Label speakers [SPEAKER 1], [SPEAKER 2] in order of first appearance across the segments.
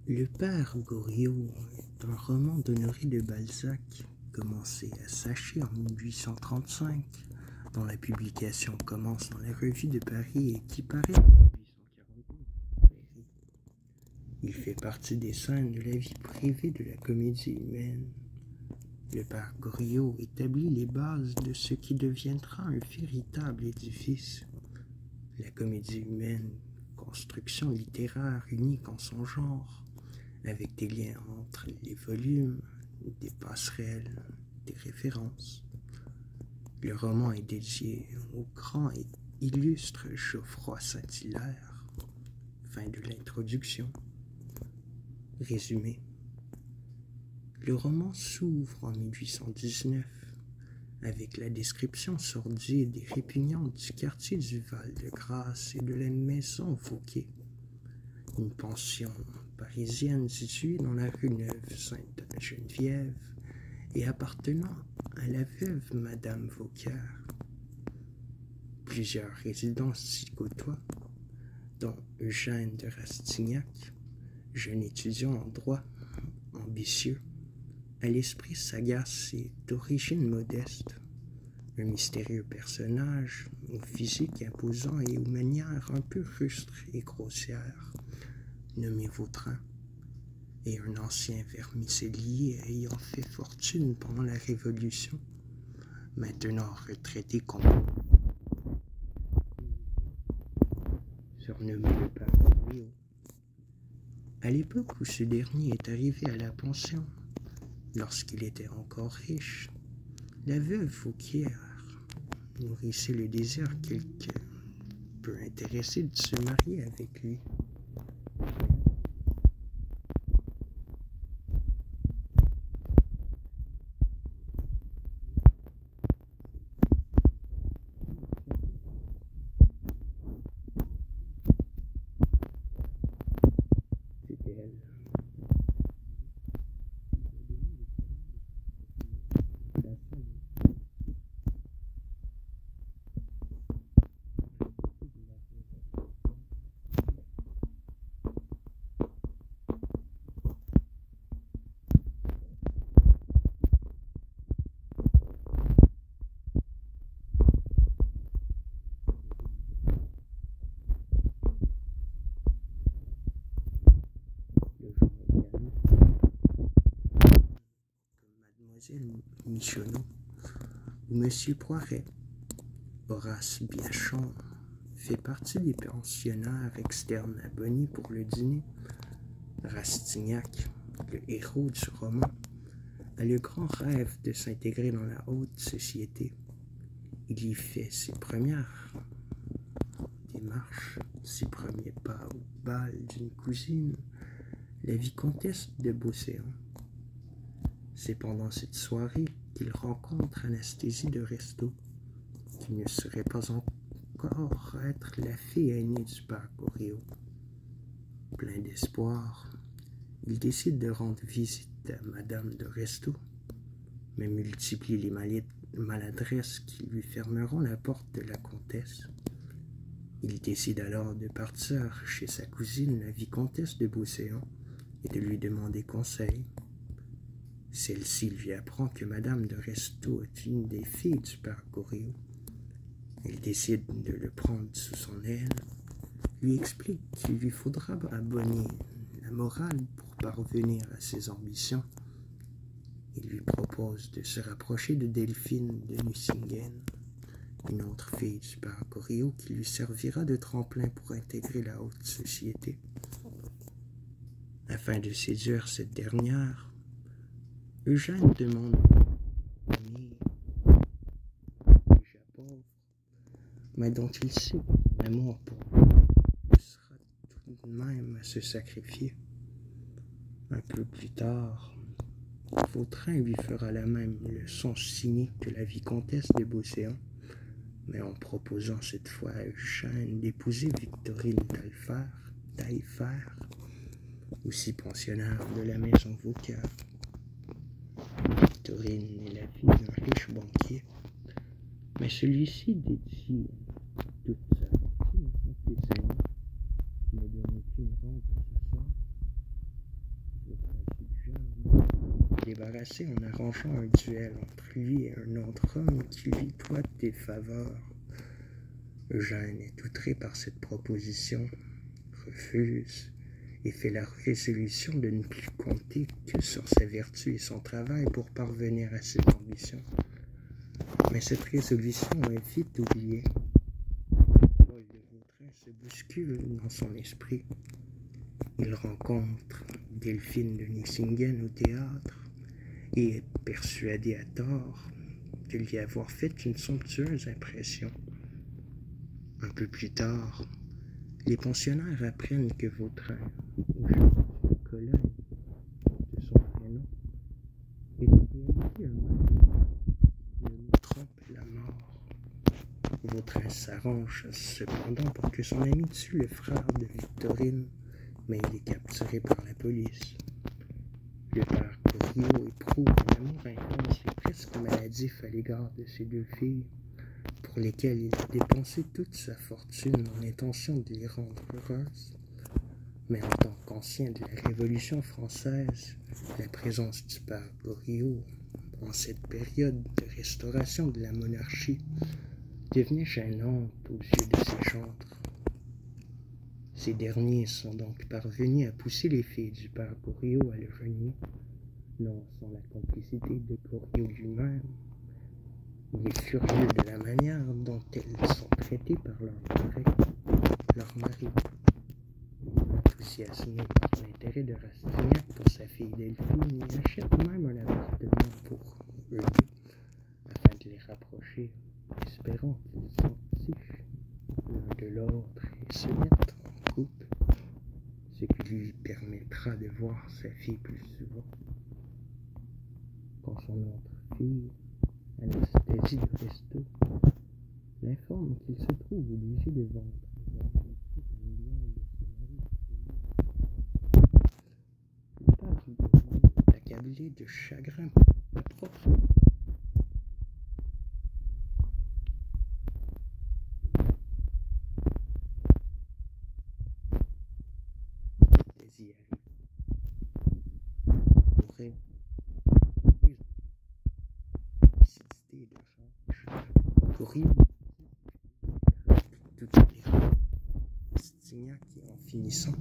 [SPEAKER 1] Le père Goriot est un roman d'Honoré de Balzac, commencé à Saché en 1835, dont la publication commence dans la Revue de Paris et qui paraît en 1842. Il fait partie des scènes de la vie privée de la comédie humaine. Le père Goriot établit les bases de ce qui deviendra un véritable édifice. La comédie humaine, construction littéraire unique en son genre, avec des liens entre les volumes, des passerelles, des références. Le roman est dédié au grand et illustre Geoffroy Saint-Hilaire. Fin de l'introduction. Résumé. Le roman s'ouvre en 1819 avec la description sordide et répugnante du quartier du Val-de-Grâce et de la maison Vauquier, une pension parisienne située dans la rue Neuve-Sainte-Geneviève et appartenant à la veuve Madame Vauquier. Plusieurs résidents s'y côtoient, dont Eugène de Rastignac, jeune étudiant en droit, ambitieux, à l'esprit sagace et d'origine modeste, un mystérieux personnage au physique imposant et aux manières un peu rustres et grossières, nommé Vautrin, et un ancien vermicellier ayant fait fortune pendant la Révolution, maintenant retraité surnommé le père Goriot. À l'époque où ce dernier est arrivé à la pension, lorsqu'il était encore riche, la veuve Vauquier nourrissait le désir quelque peu intéressé de se marier avec lui. C'était elle. Mademoiselle Michonneau ou Monsieur Poiret. Horace Biachon fait partie des pensionnaires externes abonnés pour le dîner. Rastignac, le héros du roman, a le grand rêve de s'intégrer dans la haute société. Il y fait ses premières démarches, ses premiers pas au bal d'une cousine, la vicomtesse de Beauséant. C'est pendant cette soirée qu'il rencontre Anastasie de Restaud, qui ne saurait pas encore être la fille aînée du père Goriot. Plein d'espoir, il décide de rendre visite à Madame de Restaud, mais multiplie les maladresses qui lui fermeront la porte de la comtesse. Il décide alors de partir chez sa cousine, la vicomtesse de Beauséant, et de lui demander conseil. Celle-ci lui apprend que Madame de Restaud est une des filles du père Goriot. Elle décide de le prendre sous son aile, lui explique qu'il lui faudra abonner la morale pour parvenir à ses ambitions. Il lui propose de se rapprocher de Delphine de Nucingen, une autre fille du père Goriot qui lui servira de tremplin pour intégrer la haute société. Afin de séduire cette dernière, Eugène demande à une famille déjà pauvre, mais dont il sait que l'amour pour lui sera tout de même à se sacrifier. Un peu plus tard, Vautrin lui fera la même leçon cynique que la vicomtesse de Beauséant, mais en proposant cette fois à Eugène d'épouser Victorine Taillefer, aussi pensionnaire de la maison Vauquier. Victorine est la fille d'un riche banquier, mais celui-ci dédie toute sa fortune à son fils aîné, qui ne donne aucune rente à sa sœur. débarrasser en arrangeant un duel entre lui et un autre homme qui lui doit des faveurs. Eugène est outré par cette proposition, refuse et fait la résolution de ne plus compter que sur sa vertu et son travail pour parvenir à cette ambition. Mais cette résolution est vite oubliée. Paul de Vautrin se bouscule dans son esprit. Il rencontre Delphine de Nucingen au théâtre et est persuadé à tort de lui avoir fait une somptueuse impression. Un peu plus tard, les pensionnaires apprennent que Vautrin, Cologne, de son prénom, est en réalité un homme nommé Trompe la mort. Vautrin s'arrange cependant pour que son ami tue le frère de Victorine, mais il est capturé par la police. Le père Goriot éprouve un amour intense et presque maladif à l'égard de ses deux filles, pour lesquelles il a dépensé toute sa fortune dans l'intention de les rendre heureuses. Mais en tant qu'ancien de la Révolution française, la présence du père Goriot, en cette période de restauration de la monarchie, devenait gênante aux yeux de ses chantres. Ces derniers sont donc parvenus à pousser les filles du père Goriot à le renier, non sans la complicité de Goriot lui-même. Il est furieux de la manière dont elles sont traitées par leur mari. Enthousiasmé par l'intérêt de Rastignac pour sa fille Delphine, il achète même un appartement pour eux deux, afin de les rapprocher, espérant qu'ils s'entichent l'un de l'autre et se mettent en couple, ce qui lui permettra de voir sa fille plus souvent. Quand son autre fille, Anastasie de Restaud, l'informe qu'il se trouve obligé de vendre le père du Goriot est accablé de chagrin pour sa propre désir. Aurait lucidité de rage. Goriot tout les Rastignac qui, en finissant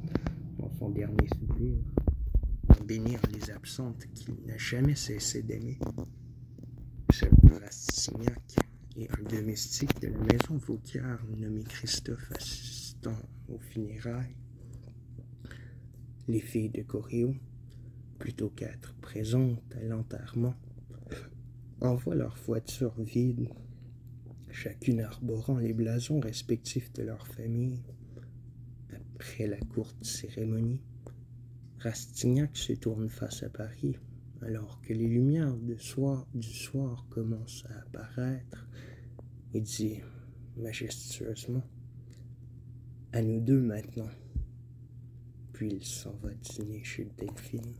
[SPEAKER 1] dans son dernier soupir, bénir les absentes qu'il n'a jamais cessé d'aimer. Seul Rastignac et un domestique de la maison Vauquier nommé Christophe assistant aux funérailles. Les filles de Goriot, plutôt qu'être présentes à l'enterrement, envoient leur voiture vide, chacune arborant les blasons respectifs de leur famille. Après la courte cérémonie, Rastignac se tourne face à Paris, alors que les lumières du soir commencent à apparaître, et dit majestueusement « À nous deux maintenant ». Puis il s'en va dîner chez Delphine.